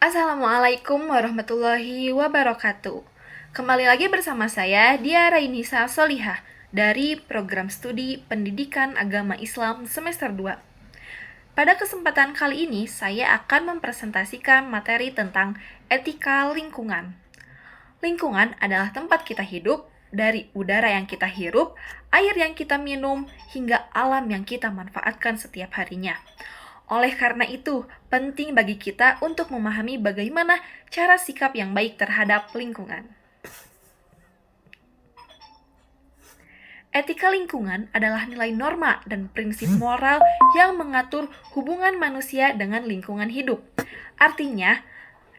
Assalamualaikum warahmatullahi wabarakatuh. Kembali lagi bersama saya, Dia Rainisa Solihah, dari Program Studi Pendidikan Agama Islam Semester 2. Pada kesempatan kali ini, saya akan mempresentasikan materi tentang etika lingkungan. Lingkungan adalah tempat kita hidup, dari udara yang kita hirup, air yang kita minum, hingga alam yang kita manfaatkan setiap harinya. Oleh karena itu, penting bagi kita untuk memahami bagaimana cara sikap yang baik terhadap lingkungan. Etika lingkungan adalah nilai norma dan prinsip moral yang mengatur hubungan manusia dengan lingkungan hidup. Artinya,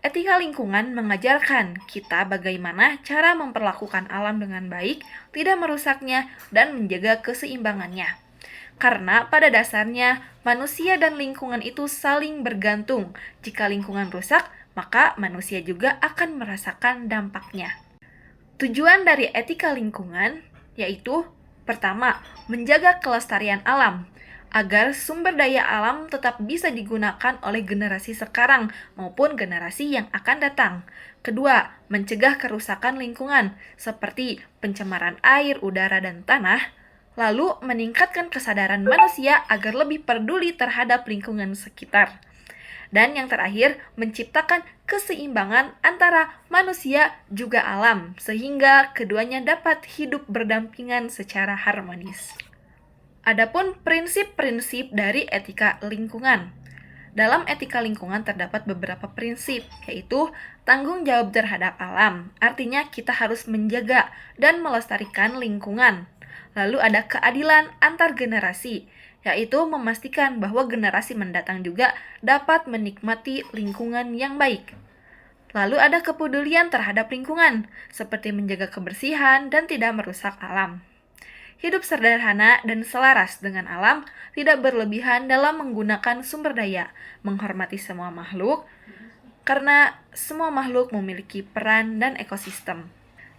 etika lingkungan mengajarkan kita bagaimana cara memperlakukan alam dengan baik, tidak merusaknya, dan menjaga keseimbangannya. Karena pada dasarnya, manusia dan lingkungan itu saling bergantung. Jika lingkungan rusak, maka manusia juga akan merasakan dampaknya. Tujuan dari etika lingkungan yaitu pertama, menjaga kelestarian alam agar sumber daya alam tetap bisa digunakan oleh generasi sekarang maupun generasi yang akan datang. Kedua, mencegah kerusakan lingkungan seperti pencemaran air, udara, dan tanah. Lalu, meningkatkan kesadaran manusia agar lebih peduli terhadap lingkungan sekitar. Dan yang terakhir, menciptakan keseimbangan antara manusia juga alam, sehingga keduanya dapat hidup berdampingan secara harmonis. Adapun prinsip-prinsip dari etika lingkungan. Dalam etika lingkungan terdapat beberapa prinsip, yaitu tanggung jawab terhadap alam, artinya kita harus menjaga dan melestarikan lingkungan. Lalu ada keadilan antar generasi, yaitu memastikan bahwa generasi mendatang juga dapat menikmati lingkungan yang baik. Lalu ada kepedulian terhadap lingkungan, seperti menjaga kebersihan dan tidak merusak alam. Hidup sederhana dan selaras dengan alam, tidak berlebihan dalam menggunakan sumber daya, menghormati semua makhluk, karena semua makhluk memiliki peran dan ekosistem.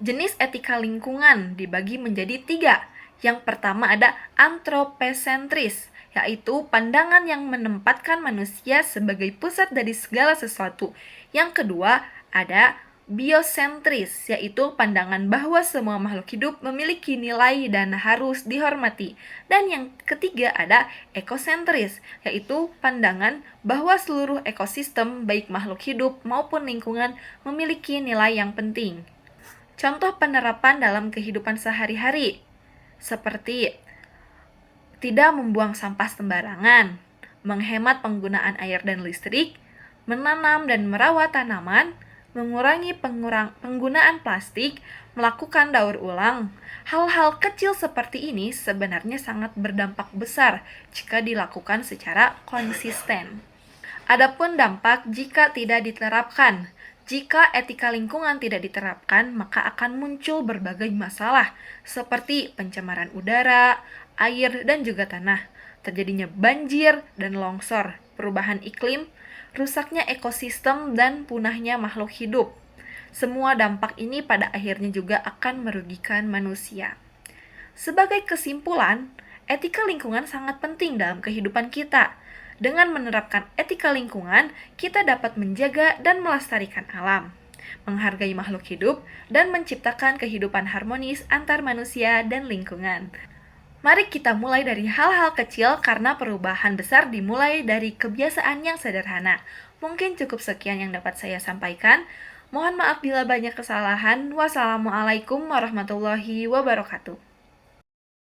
Jenis etika lingkungan dibagi menjadi 3. Yang pertama ada antropocentris, yaitu pandangan yang menempatkan manusia sebagai pusat dari segala sesuatu. Yang kedua ada biosentris, yaitu pandangan bahwa semua makhluk hidup memiliki nilai dan harus dihormati. Dan yang ketiga ada ekosentris, yaitu pandangan bahwa seluruh ekosistem, baik makhluk hidup maupun lingkungan, memiliki nilai yang penting. Contoh penerapan dalam kehidupan sehari-hari, seperti tidak membuang sampah sembarangan, menghemat penggunaan air dan listrik, menanam dan merawat tanaman, mengurangi penggunaan plastik, melakukan daur ulang. Hal-hal kecil seperti ini sebenarnya sangat berdampak besar jika dilakukan secara konsisten. Adapun dampak jika tidak diterapkan. Jika etika lingkungan tidak diterapkan, maka akan muncul berbagai masalah seperti pencemaran udara, air, dan juga tanah, terjadinya banjir dan longsor, perubahan iklim, rusaknya ekosistem, dan punahnya makhluk hidup. Semua dampak ini pada akhirnya juga akan merugikan manusia. Sebagai kesimpulan, etika lingkungan sangat penting dalam kehidupan kita. Dengan menerapkan etika lingkungan, kita dapat menjaga dan melestarikan alam, menghargai makhluk hidup, dan menciptakan kehidupan harmonis antar manusia dan lingkungan. Mari kita mulai dari hal-hal kecil karena perubahan besar dimulai dari kebiasaan yang sederhana. Mungkin cukup sekian yang dapat saya sampaikan. Mohon maaf bila banyak kesalahan. Wassalamualaikum warahmatullahi wabarakatuh.